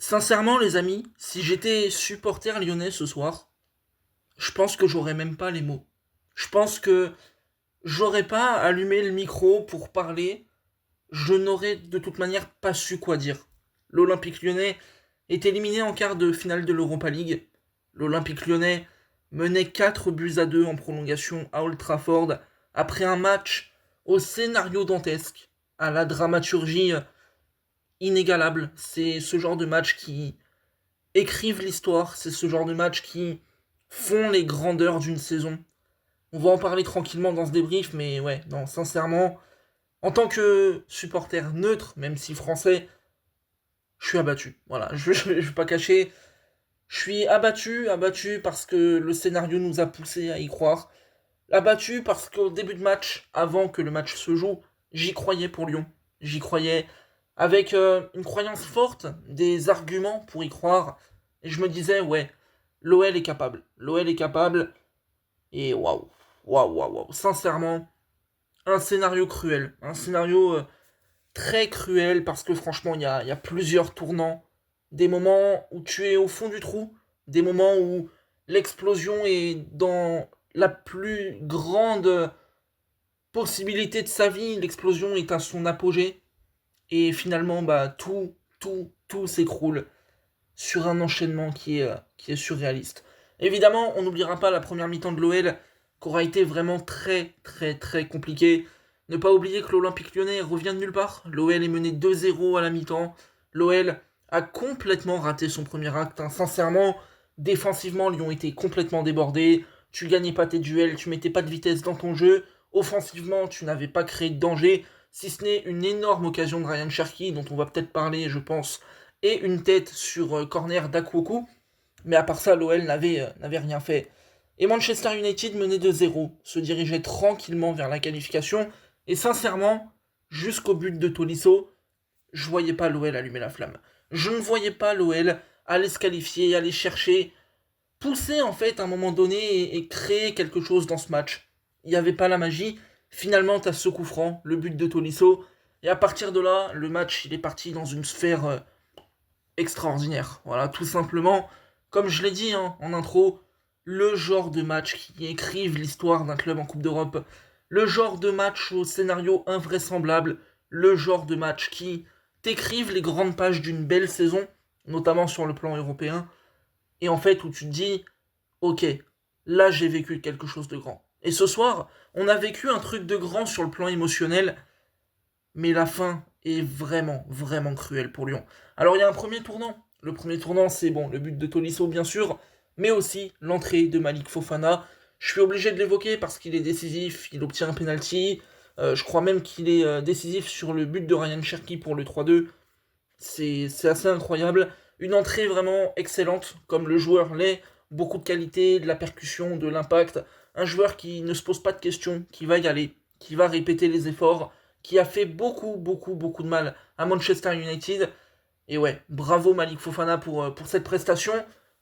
Sincèrement, les amis, si j'étais supporter lyonnais ce soir, je pense que j'aurais même pas les mots. Je pense que j'aurais pas allumé le micro pour parler. Je n'aurais de toute manière pas su quoi dire. L'Olympique lyonnais est éliminé en quart de finale de l'Europa League. L'Olympique lyonnais menait 4 buts à 2 en prolongation à Old Trafford après un match au scénario dantesque, à la dramaturgie inégalable. C'est ce genre de match qui écrivent l'histoire, c'est ce genre de match qui font les grandeurs d'une saison. On va en parler tranquillement dans ce débrief, mais ouais, non, sincèrement, en tant que supporter neutre, même si français, je suis abattu. Voilà, je vais pas cacher, je suis abattu parce que le scénario nous a poussé à y croire. Abattu parce qu'au début de match, avant que le match se joue, j'y croyais pour Lyon. J'y croyais avec une croyance forte, des arguments pour y croire. Et je me disais, ouais, l'OL est capable. L'OL est capable. Et waouh, waouh. Sincèrement, un scénario cruel. Un scénario très cruel parce que franchement, il y a plusieurs tournants. Des moments où tu es au fond du trou. Des moments où l'explosion est dans la plus grande possibilité de sa vie. L'explosion est à son apogée. Et finalement, bah, tout s'écroule sur un enchaînement qui est surréaliste. Évidemment, on n'oubliera pas la première mi-temps de l'OL, qui aura été vraiment très compliquée. Ne pas oublier que l'Olympique lyonnais revient de nulle part. L'OL est mené 2-0 à la mi-temps. L'OL a complètement raté son premier acte. Hein. Sincèrement, défensivement, Lyon était complètement débordé. Tu gagnais pas tes duels, tu mettais pas de vitesse dans ton jeu. Offensivement, tu n'avais pas créé de danger, si ce n'est une énorme occasion de Ryan Cherki, dont on va peut-être parler, je pense, et une tête sur corner d'Akwoku. Mais à part ça, l'OL n'avait rien fait. Et Manchester United menait 2-0, se dirigeait tranquillement vers la qualification. Et sincèrement, jusqu'au but de Tolisso, je voyais pas l'OL allumer la flamme. Je ne voyais pas l'OL aller se qualifier, aller chercher, pousser en fait à un moment donné et créer quelque chose dans ce match. Il n'y avait pas la magie. Finalement, tu as ce coup franc, le but de Tolisso. Et à partir de là, le match il est parti dans une sphère extraordinaire. Voilà, tout simplement, comme je l'ai dit hein, en intro, le genre de match qui écrivent l'histoire d'un club en Coupe d'Europe, le genre de match au scénario invraisemblable, le genre de match qui t'écrivent les grandes pages d'une belle saison, notamment sur le plan européen, et en fait où tu te dis, ok, là j'ai vécu quelque chose de grand. Et ce soir, on a vécu un truc de grand sur le plan émotionnel, mais la fin est vraiment cruelle pour Lyon. Alors il y a un premier tournant. Le premier tournant, c'est bon, le but de Tolisso, bien sûr, mais aussi l'entrée de Malik Fofana. Je suis obligé de l'évoquer parce qu'il est décisif, il obtient un penalty. Je crois même qu'il est décisif sur le but de Ryan Cherki pour le 3-2. C'est assez incroyable. Une entrée vraiment excellente, comme le joueur l'est. Beaucoup de qualité, de la percussion, de l'impact. Un joueur qui ne se pose pas de questions, qui va y aller, qui va répéter les efforts, qui a fait beaucoup de mal à Manchester United. Et ouais, bravo Malik Fofana pour cette prestation.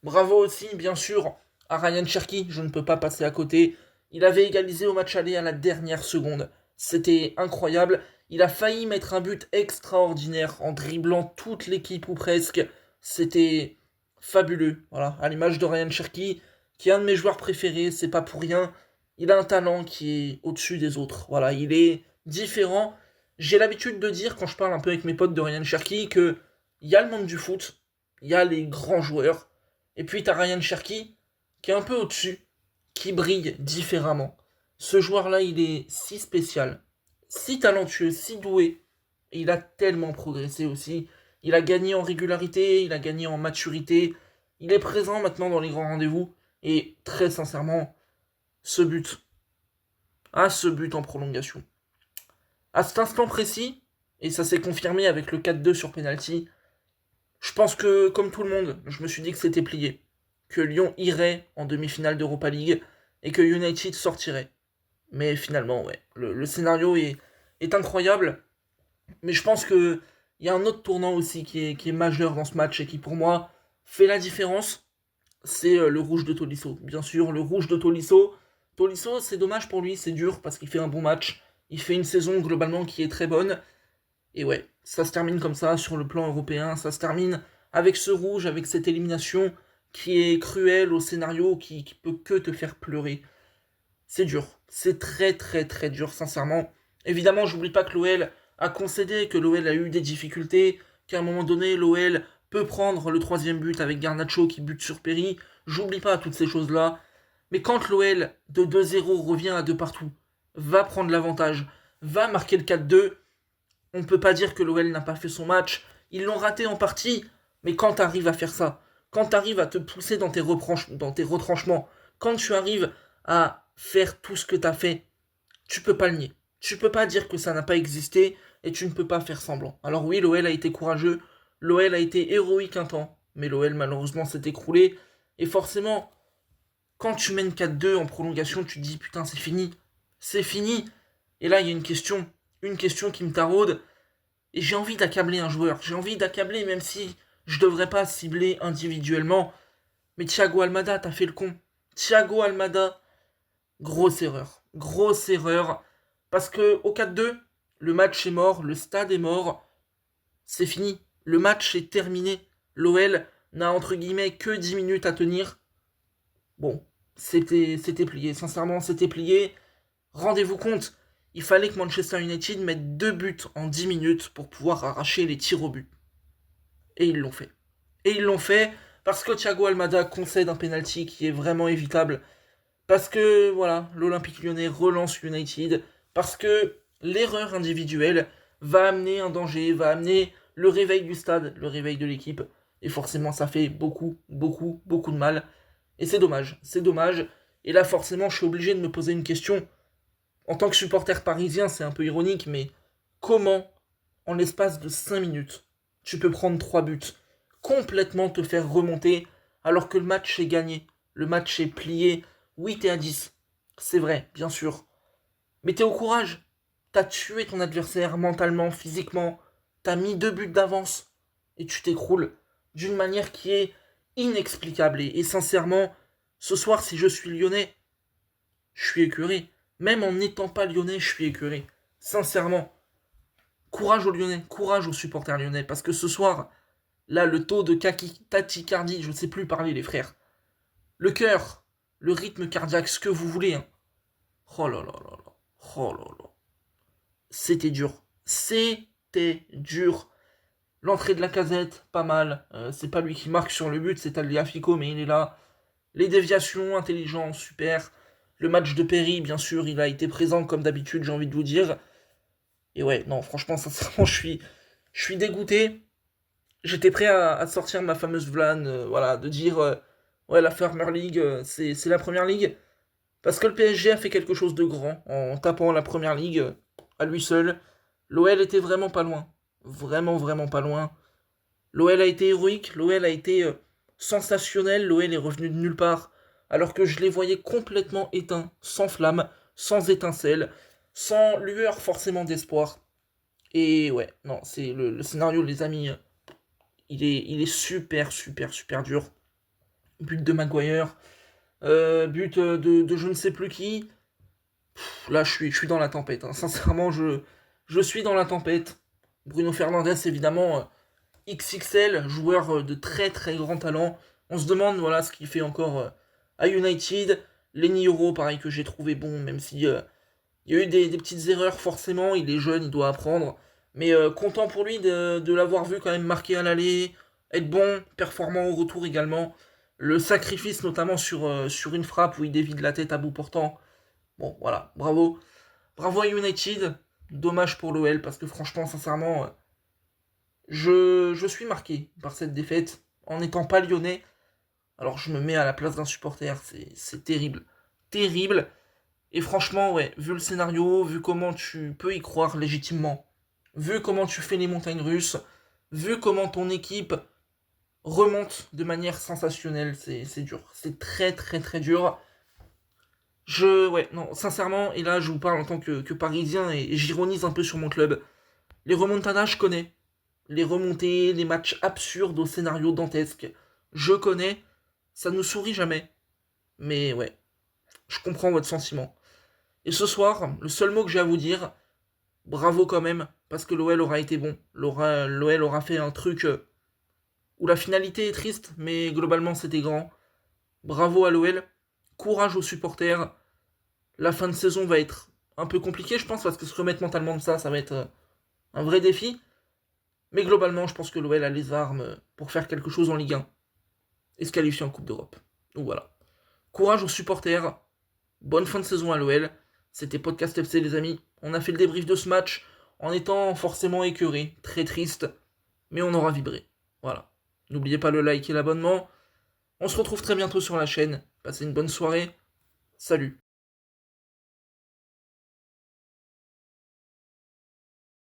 Bravo aussi, bien sûr, à Ryan Cherki. Je ne peux pas passer à côté. Il avait égalisé au match aller à la dernière seconde. C'était incroyable. Il a failli mettre un but extraordinaire en dribblant toute l'équipe ou presque. C'était fabuleux. Voilà, à l'image de Ryan Cherki, qui est un de mes joueurs préférés, c'est pas pour rien. Il a un talent qui est au-dessus des autres. Voilà, il est différent. J'ai l'habitude de dire, quand je parle un peu avec mes potes de Ryan Cherki, que il y a le monde du foot, il y a les grands joueurs, et puis t'as Ryan Cherki, qui est un peu au-dessus, qui brille différemment. Ce joueur-là, il est si spécial, si talentueux, si doué, et il a tellement progressé aussi. Il a gagné en régularité, il a gagné en maturité, il est présent maintenant dans les grands rendez-vous, et très sincèrement, ce but, ce but en prolongation. À cet instant précis, et ça s'est confirmé avec le 4-2 sur penalty, je pense que, comme tout le monde, je me suis dit que c'était plié. Que Lyon irait en demi-finale d'Europa League et que United sortirait. Mais finalement, ouais, le scénario est incroyable. Mais je pense qu'il y a un autre tournant aussi qui est majeur dans ce match et qui, pour moi, fait la différence. C'est le rouge de Tolisso. Bien sûr, le rouge de Tolisso. Tolisso, c'est dommage pour lui, c'est dur parce qu'il fait un bon match. Il fait une saison globalement qui est très bonne. Et ouais, ça se termine comme ça sur le plan européen, ça se termine avec ce rouge, avec cette élimination qui est cruelle au scénario, qui peut que te faire pleurer. C'est dur. C'est très très très dur, sincèrement. Évidemment, j'oublie pas que l'OL a concédé, que l'OL a eu des difficultés, qu'à un moment donné, l'OL peut prendre le troisième but avec Garnacho qui bute sur Perry. J'oublie pas toutes ces choses-là. Mais quand l'OL de 2-0 revient à 2 partout, va prendre l'avantage, va marquer le 4-2, on ne peut pas dire que l'OL n'a pas fait son match. Ils l'ont raté en partie, mais quand tu arrives à faire ça, quand tu arrives à te pousser dans tes retranchements, quand tu arrives à faire tout ce que tu as fait, tu peux pas le nier. Tu peux pas dire que ça n'a pas existé et tu ne peux pas faire semblant. Alors oui, l'OL a été courageux, l'OL a été héroïque un temps, mais l'OL malheureusement s'est écroulé. Et forcément, quand tu mènes 4-2 en prolongation, tu te dis putain c'est fini. C'est fini. Et là il y a une question qui me taraude. Et j'ai envie d'accabler un joueur. J'ai envie d'accabler même si je devrais pas cibler individuellement. Mais Thiago Almada, t'as fait le con. Thiago Almada, grosse erreur. Grosse erreur. Parce que au 4-2, le match est mort, le stade est mort. C'est fini. Le match est terminé. L'OL n'a entre guillemets que 10 minutes à tenir. Bon, c'était plié. Sincèrement, c'était plié. Rendez-vous compte, il fallait que Manchester United mette 2 buts en 10 minutes pour pouvoir arracher les tirs au but. Et ils l'ont fait. Et ils l'ont fait parce que Thiago Almada concède un penalty qui est vraiment évitable. Parce que, voilà, l'Olympique Lyonnais relance United. Parce que l'erreur individuelle va amener un danger, va amener le réveil du stade, le réveil de l'équipe. Et forcément, ça fait beaucoup, beaucoup, beaucoup de mal. Et c'est dommage, c'est dommage. Et là, forcément, je suis obligé de me poser une question. En tant que supporter parisien, c'est un peu ironique, mais comment, en l'espace de 5 minutes, tu peux prendre 3 buts, complètement te faire remonter, alors que le match est gagné, le match est plié, oui t'es à 10, c'est vrai, bien sûr, mais t'es au courage, t'as tué ton adversaire mentalement, physiquement, t'as mis 2 buts d'avance, et tu t'écroules d'une manière qui est inexplicable, et sincèrement, ce soir si je suis lyonnais, je suis écœuré. Même en n'étant pas lyonnais, je suis écœuré. Sincèrement. Courage aux Lyonnais, courage aux supporters lyonnais. Parce que ce soir, là, le taux de tachycardie, je ne sais plus parler, les frères. Le cœur, le rythme cardiaque, ce que vous voulez. Hein. Oh là là là là. Oh là là. C'était dur. C'était dur. L'entrée de la casette, pas mal. C'est pas lui qui marque sur le but, c'est Tagliafico, mais il est là. Les déviations, intelligent, super. Le match de Perry, bien sûr, il a été présent comme d'habitude, j'ai envie de vous dire. Et ouais, non, franchement, sincèrement, je suis dégoûté. J'étais prêt à sortir ma fameuse vlane, voilà, de dire, ouais, la Farmer League, c'est la première ligue. Parce que le PSG a fait quelque chose de grand en tapant la première ligue à lui seul. L'OL était vraiment pas loin. Vraiment, vraiment pas loin. L'OL a été héroïque, l'OL a été sensationnel, l'OL est revenu de nulle part, alors que je les voyais complètement éteints, sans flamme, sans étincelle, sans lueur forcément d'espoir. Et ouais, non, c'est le scénario, les amis, il est super, super, super dur. But de Maguire, but de je ne sais plus qui. Là, je suis dans la tempête. Hein. Sincèrement, je suis dans la tempête. Bruno Fernandes, évidemment, XXL, joueur de très très grand talent. On se demande voilà ce qu'il fait encore à United. Lenny Euro, pareil que j'ai trouvé bon, même si il y a eu des petites erreurs forcément. Il est jeune, il doit apprendre. Mais content pour lui de l'avoir vu quand même marquer à l'aller, être bon, performant au retour également. Le sacrifice notamment sur une frappe où il dévie de la tête à bout portant. Bon voilà, bravo. Bravo à United. Dommage pour l'OL parce que franchement, sincèrement, je suis marqué par cette défaite en n'étant pas lyonnais. Alors je me mets à la place d'un supporter, c'est terrible. Terrible. Et franchement, ouais, vu le scénario, vu comment tu peux y croire légitimement, vu comment tu fais les montagnes russes, vu comment ton équipe remonte de manière sensationnelle, c'est dur. C'est très très très dur. Ouais, non, sincèrement, et là je vous parle en tant que parisien et j'ironise un peu sur mon club. Les remontadas, je connais. Les remontées, les matchs absurdes au scénario dantesque, je connais. Ça ne sourit jamais. Mais ouais, je comprends votre sentiment. Et ce soir, le seul mot que j'ai à vous dire, bravo quand même, parce que l'OL aura été bon. L'OL aura fait un truc où la finalité est triste, mais globalement c'était grand. Bravo à l'OL, courage aux supporters. La fin de saison va être un peu compliquée, je pense, parce que se remettre mentalement de ça, ça va être un vrai défi. Mais globalement, je pense que l'OL a les armes pour faire quelque chose en Ligue 1 et se qualifier en Coupe d'Europe. Donc voilà. Courage aux supporters. Bonne fin de saison à l'OL. C'était Podcast FC les amis. On a fait le débrief de ce match en étant forcément écœuré, très triste, mais on aura vibré. Voilà. N'oubliez pas le like et l'abonnement. On se retrouve très bientôt sur la chaîne. Passez une bonne soirée. Salut.